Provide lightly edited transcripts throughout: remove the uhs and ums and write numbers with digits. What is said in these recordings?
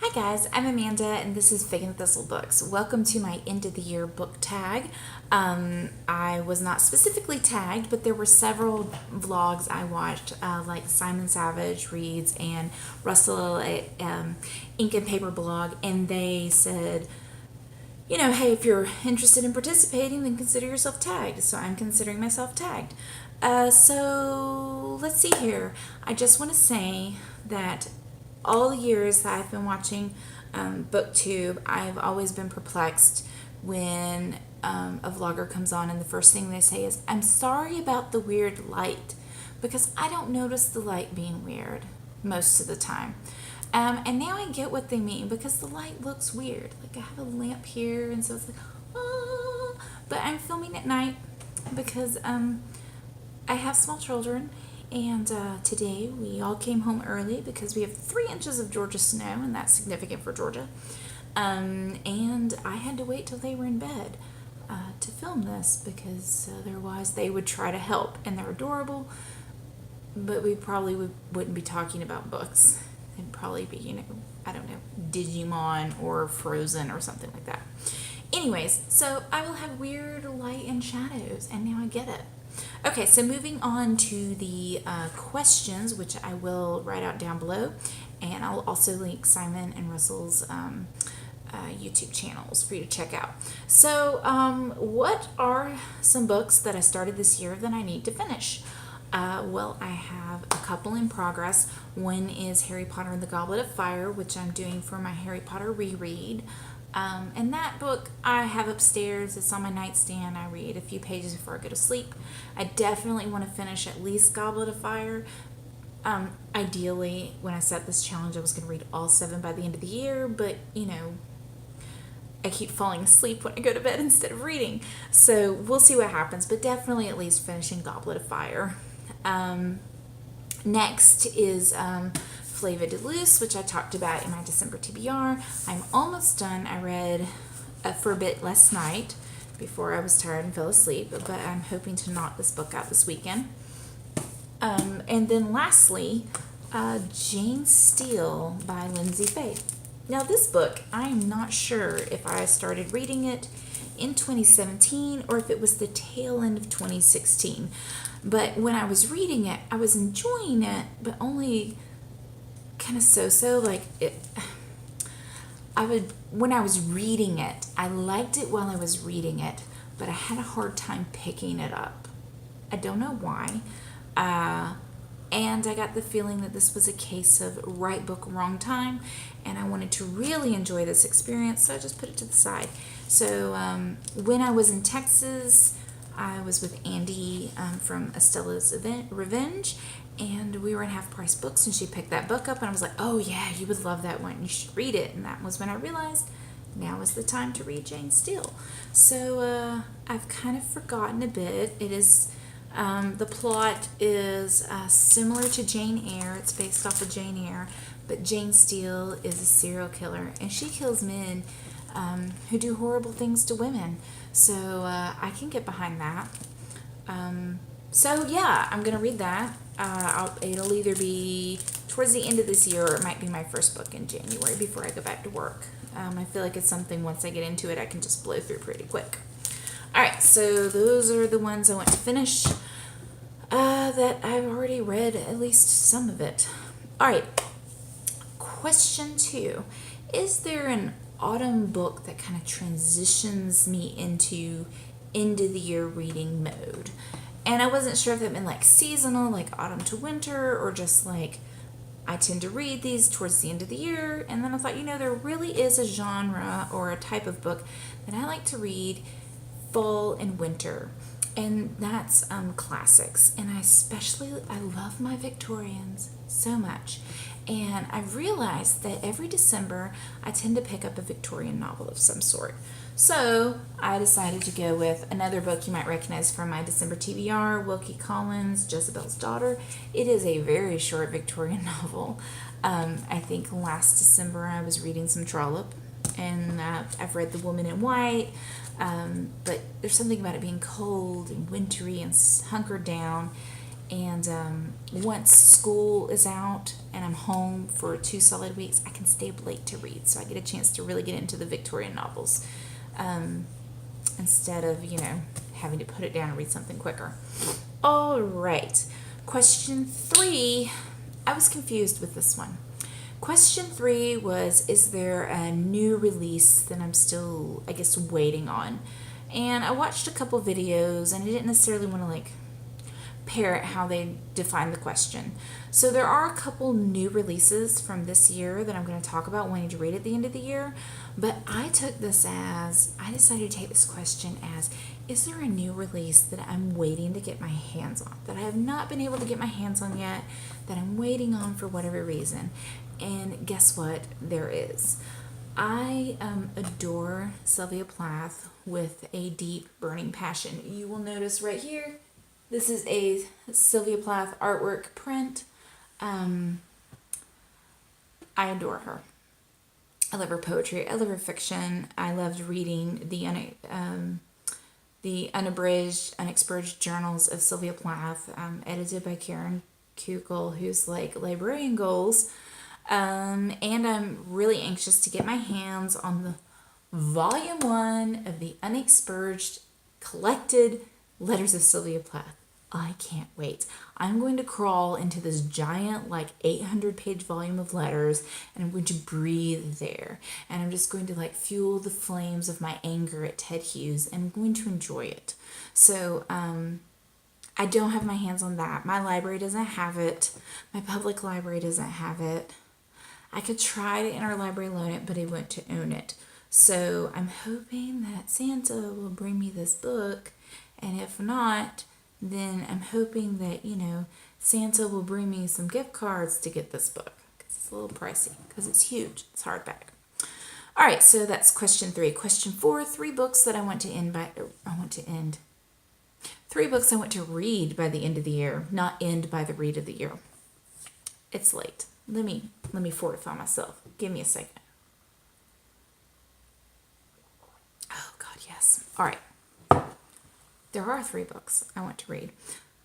Hi guys, I'm Amanda and this is Faye and Thistle Books. Welcome to my end of the year book tag. I was not specifically tagged, but there were several vlogs I watched, like Simon Savage Reads and Russell Ink and Paper blog, and they said, hey, if you're interested in participating, then consider yourself tagged. So I'm considering myself tagged. So let's see here. I just want to say that all the years that I've been watching BookTube, I've always been perplexed when a vlogger comes on and the first thing they say is, I'm sorry about the weird light, because I don't notice the light being weird most of the time. And now I get what they mean, because the light looks weird. Like I have a lamp here, and so it's like, oh, but I'm filming at night because I have small children. And today we all came home early because we have 3 inches of Georgia snow, and that's significant for Georgia. And I had to wait till they were in bed to film this, because otherwise they would try to help, and they're adorable, but we probably wouldn't be talking about books. It'd probably be, I don't know, Digimon or Frozen or something like that. Anyways, so I will have weird light and shadows, and now I get it. Okay, so moving on to the questions, which I will write out down below, and I'll also link Simon and Russell's YouTube channels for you to check out. So what are some books that I started this year that I need to finish? Well, I have a couple in progress. One is Harry Potter and the Goblet of Fire, which I'm doing for my Harry Potter reread. And that book I have upstairs. It's on my nightstand. I read a few pages before I go to sleep. I definitely want to finish at least Goblet of Fire. Ideally, when I set this challenge, I was going to read all 7 by the end of the year, but I keep falling asleep when I go to bed instead of reading. So we'll see what happens, but definitely at least finishing Goblet of Fire. Next is Flavia de Luce, which I talked about in my December TBR. I'm almost done. I read for a bit last night before I was tired and fell asleep, but I'm hoping to knock this book out this weekend. And then lastly, Jane Steele by Lyndsey Faye. Now this book, I'm not sure if I started reading it in 2017 or if it was the tail end of 2016. But when I was reading it, I was enjoying it, but only kind of so-so. When I was reading it, I liked it while I was reading it, but I had a hard time picking it up. I don't know why. And I got the feeling that this was a case of right book, wrong time, and I wanted to really enjoy this experience, so I just put it to the side. So when I was in Texas, I was with Andy from Estella's Revenge, and we were in Half Price Books, and she picked that book up, and I was like, oh yeah, you would love that one. You should read it. And that was when I realized now is the time to read Jane Steele. So I've kind of forgotten a bit. It is, the plot is similar to Jane Eyre. It's based off of Jane Eyre, but Jane Steele is a serial killer, and she kills men who do horrible things to women. So I can get behind that. So yeah, I'm gonna read that. It'll either be towards the end of this year, or it might be my first book in January before I go back to work. I feel like it's something, once I get into it, I can just blow through pretty quick. Alright, so those are the ones I want to finish that I've already read at least some of it. Alright, question 2. Is there an autumn book that kind of transitions me into end of the year reading mode? And I wasn't sure if that meant like seasonal, like autumn to winter, or just like I tend to read these towards the end of the year. And then I thought, there really is a genre or a type of book that I like to read fall and winter, and that's classics. And I love my Victorians so much. And I've realized that every December I tend to pick up a Victorian novel of some sort. So I decided to go with another book you might recognize from my December TBR, Wilkie Collins' Jezebel's Daughter. It is a very short Victorian novel. I think last December I was reading some Trollope, and I've read The Woman in White, but there's something about it being cold and wintry and hunkered down, And once school is out and I'm home for 2 solid weeks, I can stay up late to read. So I get a chance to really get into the Victorian novels instead of, having to put it down and read something quicker. All right. Question 3. I was confused with this one. Question 3 was, is there a new release that I'm still, I guess, waiting on? And I watched a couple videos, and I didn't necessarily want to, parrot how they define the question. So there are a couple new releases from this year that I'm going to talk about wanting to read at the end of the year. But I took this as, I decided to take this question as, is there a new release that I'm waiting to get my hands on, that I have not been able to get my hands on yet, that I'm waiting on for whatever reason? And guess what? There is. I adore Sylvia Plath with a deep, burning passion. You will notice right here, this is a Sylvia Plath artwork print. I adore her. I love her poetry. I love her fiction. I loved reading the unabridged, unexpurged journals of Sylvia Plath, edited by Karen Kukul, who's librarian goals. And I'm really anxious to get my hands on the volume 1 of the unexpurged collected letters of Sylvia Plath. I can't wait. I'm going to crawl into this giant 800-page volume of letters, and I'm going to breathe there. And I'm just going to fuel the flames of my anger at Ted Hughes, and I'm going to enjoy it. So I don't have my hands on that. My library doesn't have it. My public library doesn't have it. I could try to interlibrary loan it, but I want to own it. So I'm hoping that Santa will bring me this book, and if not, then I'm hoping that, Santa will bring me some gift cards to get this book, because it's a little pricey, because it's huge. It's hardback. All right, so that's question 3. Question 4, 3 books that I want to end by, 3 books I want to read by the end of the year, not end by the read of the year. It's late. Let me fortify myself. Give me a second. Oh, God, yes. All right. There are 3 books I want to read,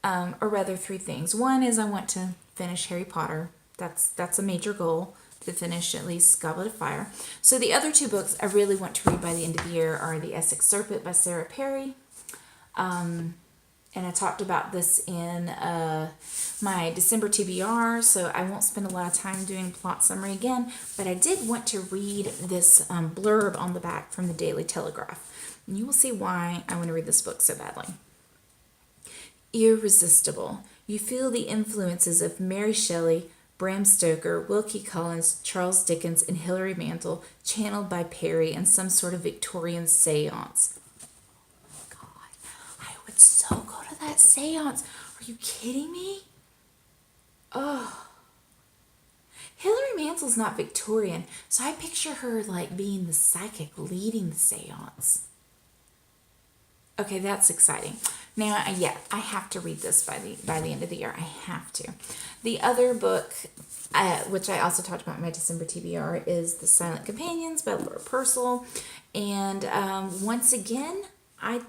or rather 3 things. One is I want to finish Harry Potter. That's a major goal, to finish at least Goblet of Fire. So the other 2 books I really want to read by the end of the year are the Essex Serpent by Sarah Perry. And I talked about this in my December TBR, so I won't spend a lot of time doing plot summary again, but I did want to read this blurb on the back from the Daily Telegraph. And you will see why I want to read this book so badly. Irresistible. You feel the influences of Mary Shelley, Bram Stoker, Wilkie Collins, Charles Dickens, and Hilary Mantel channeled by Perry in some sort of Victorian seance. Oh, God, I would so go to that seance. Are you kidding me? Oh. Hilary Mantel's not Victorian, so I picture her being the psychic leading the seance. Okay, that's exciting. Now, I have to read this by the end of the year. I have to. The other book, which I also talked about in my December TBR, is The Silent Companions by Laura Purcell. And once again, I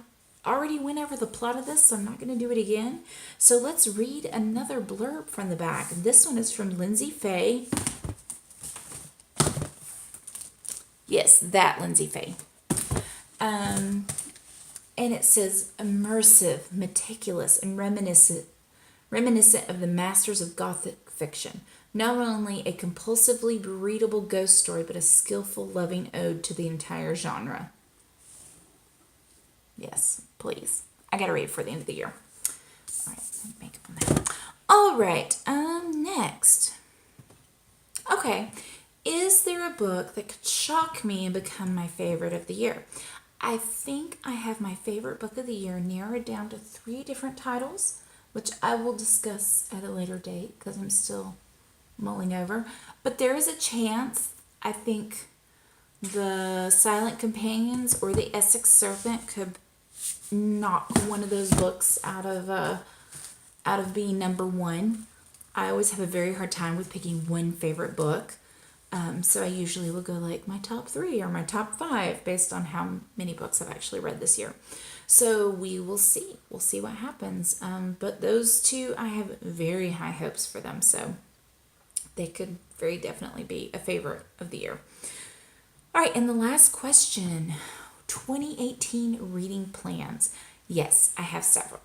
already went over the plot of this, so I'm not going to do it again. So let's read another blurb from the back. This one is from Lyndsey Faye. Yes, that Lyndsey Faye. And it says, immersive, meticulous, and reminiscent of the masters of Gothic fiction. Not only a compulsively readable ghost story, but a skillful, loving ode to the entire genre. Yes, please. I gotta read it for the end of the year. All right, let me make up on that. All right, next. Okay, is there a book that could shock me and become my favorite of the year? I think I have my favorite book of the year narrowed down to 3 different titles, which I will discuss at a later date because I'm still mulling over. But there is a chance I think the Silent Companions or the Essex Serpent could knock one of those books out of being number 1. I always have a very hard time with picking one favorite book. So I usually will go like my top 3 or my top 5 based on how many books I've actually read this year. So we will see. We'll see what happens. But those two, I have very high hopes for them. So they could very definitely be a favorite of the year. All right, and the last question, 2018 reading plans. Yes, I have several.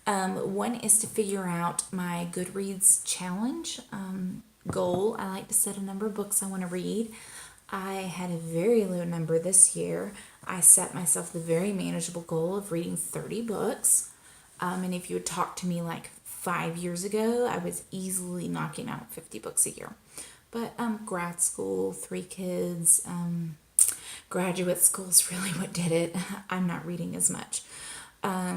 One is to figure out my Goodreads challenge goal. I like to set a number of books I want to read. I had a very low number this year. I set myself the very manageable goal of reading 30 books. And if you had talked to me like 5 years ago, I was easily knocking out 50 books a year. But grad school, 3 kids, graduate school is really what did it. I'm not reading as much. I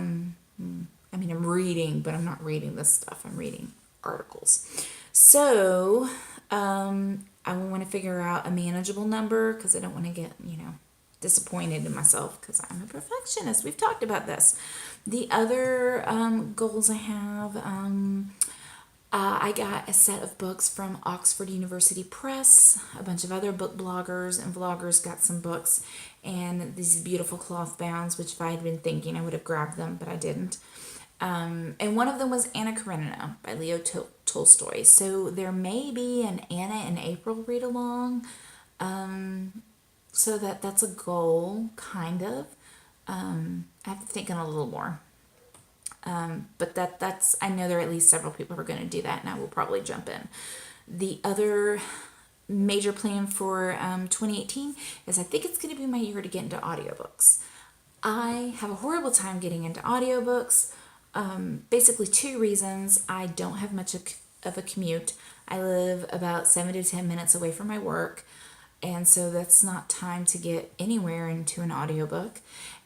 mean, I'm reading, but I'm not reading this stuff. I'm reading articles. So I want to figure out a manageable number because I don't want to get, disappointed in myself because I'm a perfectionist. We've talked about this. The other goals I have, I got a set of books from Oxford University Press. A bunch of other book bloggers and vloggers got some books, and these beautiful cloth bounds, which if I had been thinking I would have grabbed them, but I didn't. And one of them was Anna Karenina by Leo Tolstoy. So there may be an Anna and April read along. So that's a goal, kind of. I have to think on a little more. But that's I know there are at least several people who are going to do that, and I will probably jump in. The other major plan for 2018 is I think it's going to be my year to get into audiobooks. I have a horrible time getting into audiobooks. Basically 2 reasons. I don't have much of a commute. I live about 7 to 10 minutes away from my work, and so that's not time to get anywhere into an audiobook.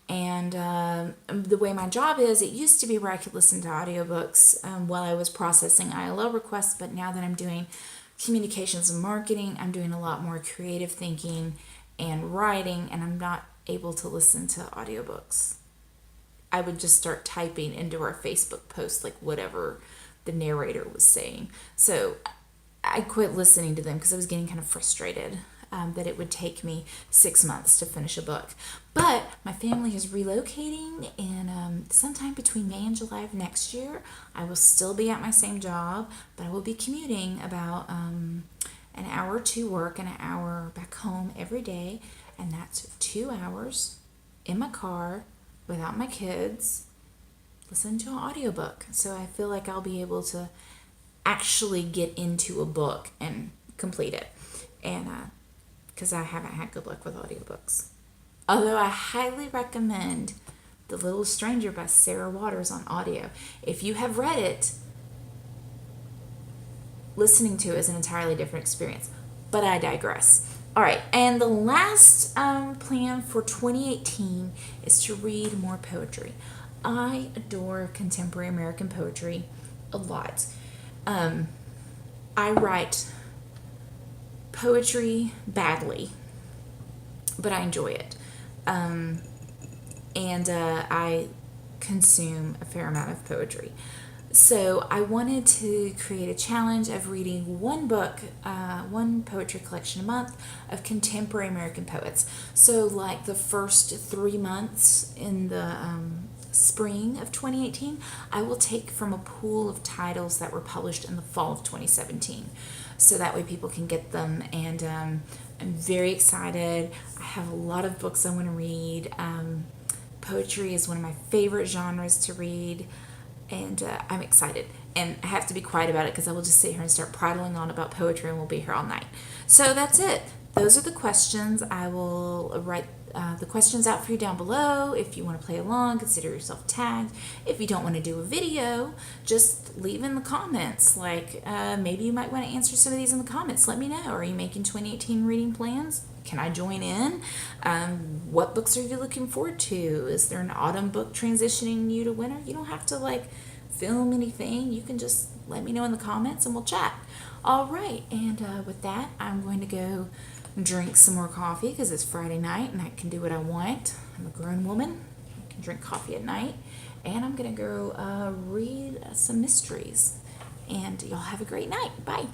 And the way my job is, it used to be where I could listen to audiobooks while I was processing ILL requests, but now that I'm doing communications and marketing, I'm doing a lot more creative thinking and writing, and I'm not able to listen to audiobooks. I would just start typing into our Facebook post, like whatever the narrator was saying. So I quit listening to them because I was getting kind of frustrated that it would take me 6 months to finish a book. But my family is relocating, and sometime between May and July of next year, I will still be at my same job, but I will be commuting about an hour to work and an hour back home every day, and that's 2 hours in my car without my kids, listening to an audiobook. So I feel like I'll be able to actually get into a book and complete it. And because I haven't had good luck with audiobooks. Although I highly recommend The Little Stranger by Sarah Waters on audio. If you have read it, listening to it is an entirely different experience. But I digress. All right, and the last plan for 2018 is to read more poetry. I adore contemporary American poetry a lot. I write poetry badly, but I enjoy it. And I consume a fair amount of poetry. So I wanted to create a challenge of reading one book, one poetry collection a month of contemporary American poets. So like the first 3 months in the spring of 2018, I will take from a pool of titles that were published in the fall of 2017. So that way people can get them, and I'm very excited. I have a lot of books I want to read. Poetry is one of my favorite genres to read, and I'm excited. And I have to be quiet about it because I will just sit here and start prattling on about poetry, and we'll be here all night. So that's it. Those are the questions. I will write the questions out for you down below. If you want to play along, consider yourself tagged. If you don't want to do a video, just leave in the comments. Like, maybe you might want to answer some of these in the comments. Let me know. Are you making 2018 reading plans? Can I join in? What books are you looking forward to? Is there an autumn book transitioning you to winter? You don't have to film anything. You can just let me know in the comments and we'll chat. All right, and with that, I'm going to go drink some more coffee because it's Friday night and I can do what I want. I'm a grown woman. I can drink coffee at night. And I'm going to go read some mysteries. And y'all have a great night. Bye.